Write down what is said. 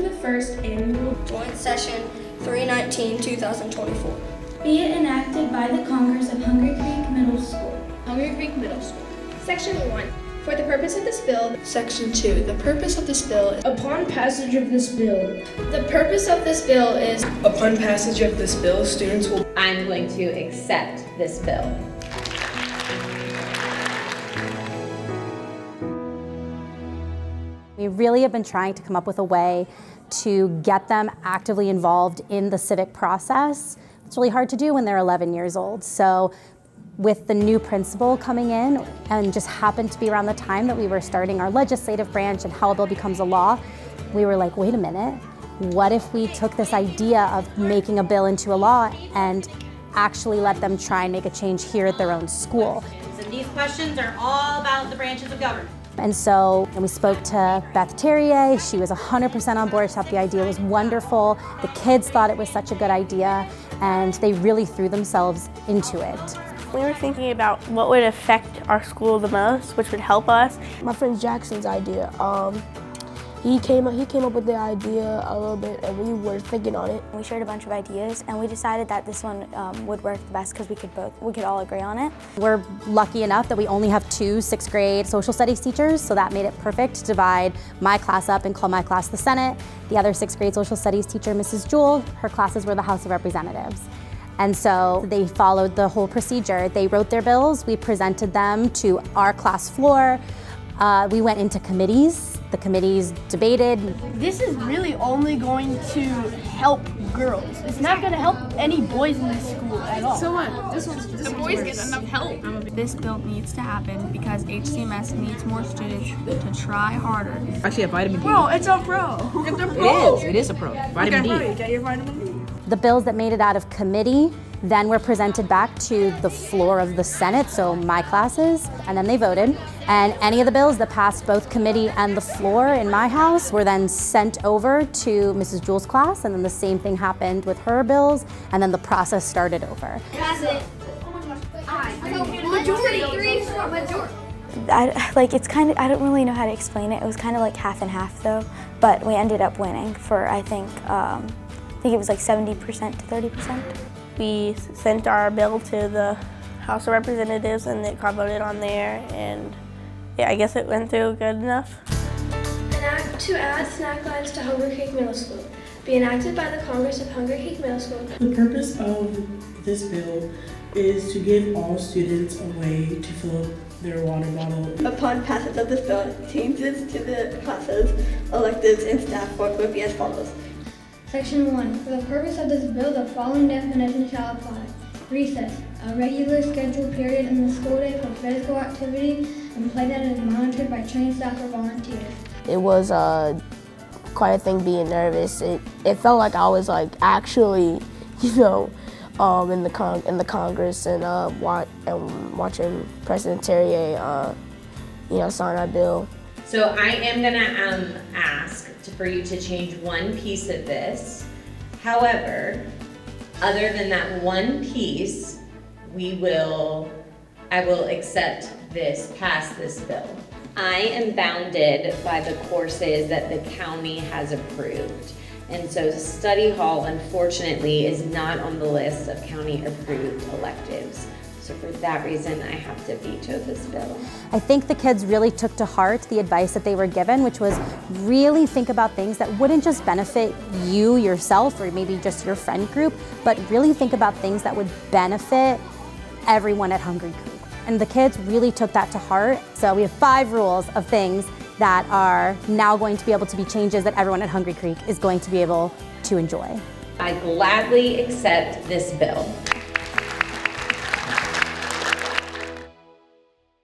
to the first annual Joint Session 319-2024. Be it enacted by the Congress of Hungary Creek Middle School. Hungary Creek Middle School. Section 1. For the purpose of this bill. Section 2. The purpose of this bill is. Upon passage of this bill. The purpose of this bill is. Upon passage of this bill, students will. I'm going to accept this bill. We really have been trying to come up with a way to get them actively involved in the civic process. It's really hard to do when they're 11 years old. So with the new principal coming in, and just happened to be around the time that we were starting our legislative branch and how a bill becomes a law, we were like, wait a minute, what if we took this idea of making a bill into a law and actually let them try and make a change here at their own school? And these questions are all about the branches of government. And so we spoke to Beth Terrier. She was 100% on board. She thought the idea was wonderful. The kids thought it was such a good idea, and they really threw themselves into it. We were thinking about what would affect our school the most, which would help us. My friend Jackson's idea. He came up with the idea a little bit, and we were thinking on it. We shared a bunch of ideas, and we decided that this one would work the best because we could all agree on it. We're lucky enough that we only have 2 6th grade social studies teachers, so that made it perfect to divide my class up and call my class the Senate. The other 6th grade social studies teacher, Mrs. Jewell, her classes were the House of Representatives. And so they followed the whole procedure. They wrote their bills, we presented them to our class floor, we went into committees. The committees debated. This is really only going to help girls. It's not going to help any boys in this school at all. So what? The boys get enough help. This bill needs to happen because HCMS needs more students to try harder. Actually, a vitamin D. Bro, it's a pro. It's a pro. It is a pro. Vitamin D. Get your vitamin D. The bills that made it out of committee then were presented back to the floor of the Senate, so my classes, and then they voted. And any of the bills that passed both committee and the floor in my house were then sent over to Mrs. Jewell's class, and then the same thing happened with her bills, and then the process started over. Majority. I don't really know how to explain it. It was kind of like half and half though, but we ended up winning for I think it was like 70% to 30%. We sent our bill to the House of Representatives and it got voted on there, and yeah, I guess it went through good enough. An act to add snack lines to Hungary Creek Middle School. Be enacted by the Congress of Hungary Creek Middle School. The purpose of this bill is to give all students a way to fill up their water bottle. Upon passage of this bill, changes to the classes, electives, and staff work would be as follows. Section 1. For the purpose of this bill, the following definition shall apply. Recess. A regular scheduled period in the school day for physical activity and play that is monitored by trained staff or volunteers. It was quite a thing being nervous. It felt like I was like actually, in the Congress and watching President Terrier, sign our bill. So I am gonna ask for you to change one piece of this. However, other than that one piece, I will accept pass this bill. I am bounded by the courses that the county has approved. And so study hall, unfortunately, is not on the list of county approved electives. So for that reason, I have to veto this bill. I think the kids really took to heart the advice that they were given, which was really think about things that wouldn't just benefit you yourself or maybe just your friend group, but really think about things that would benefit everyone at Hungary Creek. And the kids really took that to heart. So we have 5 rules of things that are now going to be able to be changes that everyone at Hungary Creek is going to be able to enjoy. I gladly accept this bill.